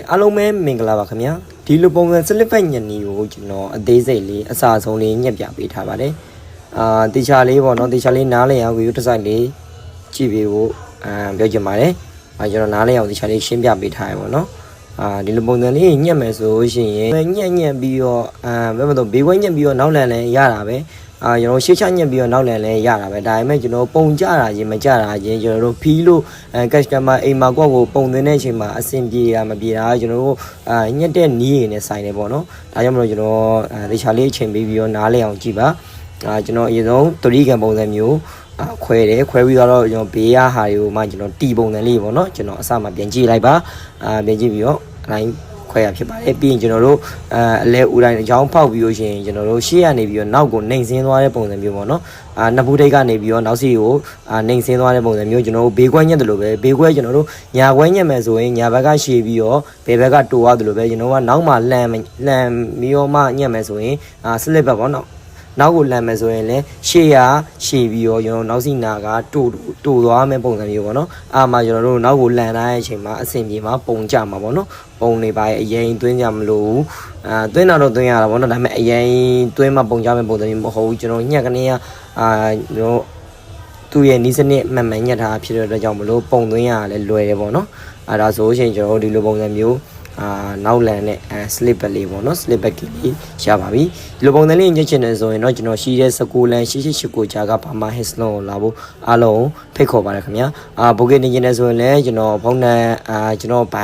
အားလုံးပဲမင်္ဂလာပါခင်ဗျာဒီလိုပုံစံစလစ်ဖက်ညနေကိုကျွန်တော်အသေးစိတ်လေးအစာဆုံးလေးညက်ပြပေးထားပါတယ်တေချာလေးပေါ့နော်တေချာလေးနားလည်အောင်ဗီဒီယိုတစ်စိုက်လေးကြည့်ပေးဖို့ပြောချင်ပါတယ်ကျွန်တော်နားလည်အောင်တေချာလေးရှင်းပြပေးထားရပါတော့ဒီလိုပုံစံလေးညက်မယ်ဆိုရှင်ညက်ပြီးတော့ဘယ်မှာတော့ဘေးဝဲညက်ပြီးတော့နောက်လန်လဲရတာပဲကျွန်တော်ရှေ့ချညက်ပြီးတော့နောက်လန်လဲရတာပဲဒါပေမဲ့ကျွန်တော်ပုံကြတာချင်းမကြတာချင်းကျွန်တော်တို့ဖီးလို့customer အိမ်မှာကိုပုံသွင်းတဲ့အချိန်မှာအဆင်ပြေတာမပြေတာကျွန်တော်တို့ညက်တဲ့နီးရည်နဲ့ဆိုင်တယ်ပေါ့နော်ဒါကြောင့်မလို့ကျွန်တော်တေချာလေးအချိန်ပေးပြီးတော့နားလဲအောင်ကြည့်ပါကျွန်တော်အရင်ဆုံး3ကန်ပုံစံမျိုးခွဲတယ်ခွဲပြီးတော့ကျွန်တော်ဘေးရဟာတွေကိုမှကျွန်တော်တီပုံစံလေးပေါ့နော်ကျွန်တော်အစမှပြန်ကြည့်လိုက်ပါပြန်ကြည့်ပြီးတော့အတိုင်းခွဲရဖြစ်ပါတယ်ပြီးရင်ကျွန်တော်တို့အလဲဦးတိုင်းအကြောင်းဖောက်ပြီးလို့ရှိရင်ကျွန်တော်တို့ရှေ့ကနေပြီးတော့နောက်ကိုနှိမ်ဆင်းသွားတဲ့ပုံစံမျိုးပေါ့နော်နှစ်ဖူးထိပ်ကနေပြီးတော့နောက်စီကိုနှိမ်ဆင်းသွားတဲ့ပုံစံမျိုးကျွန်တော်တို့ဘေးခွဲညက်တယ်လို့ပဲဘေးခွဲကျွန်တော်တို့ညာခွဲညက်မယ်ဆိုရင်ညာဘက်ကရှည်ပြီးတော့ဘယ်ဘက်ကတိုရတယ်လို့ပဲကျွန်တော်ကနောက်မှလှန်ပြီးတော့မှညက်မယ်ဆိုရင်စလစ်ဘက်ပေါ့နော်နောက်ကိုလမ်းမယ်ဆိုရင်လည်းရှေ့ရရှည်ပြီးတော့ကျွန်တော်နောက်စီနာကတူသွားမယ့်ပုံစံမျိုးပေါ့နော်မှကျွန်တော်တို့နောက်ကိုလမ်းလာတဲ့အချိန်မှာအဆင်ပြေမှာပုံကြမှာပေါ့နော်ပုံနေပါရဲ့အရင်သွင်းကြမလို့သွင်းတော့သွင်းရတာပေါ့နော်ဒါပေမဲ့အရင်သွင်းမှပုံကြမယ့်ပုံစံမျိုးမဟုတ်ဘူးကျွန်တော်ညက်ကနေကကျွန်တော်သူ့ရဲ့နီးစနစ်မှန်မှန်ညက်ထားဖြစ်တဲ့အတွက်ကြောင့်မလို့ပုံသွင်းရလဲလွယ်တယ်ပေါ့နော်ဒါဆိုရှင်ကျွန်တော်ဒီလိုပုံစံမျိုးနောက်လန်နဲ့slip back လေးပေါ့နော် slip back လေးရပါပြီဒီလိုပုံစံလေးညှစ်ချင်တယ်ဆိုရင်တော့ကျွန်တော်ရှိတဲ့19လန်88ကြားကဘာမှ hit slot ကိုလာဖို့အားလုံးဖိတ်ခေါ်ပါတယ်ခင်ဗျာဘိုကေနေချင်တယ်ဆိုရင်လည်းကျွန်တော်ဖုန်းနဲ့ကျွန်တော်ဘိုင်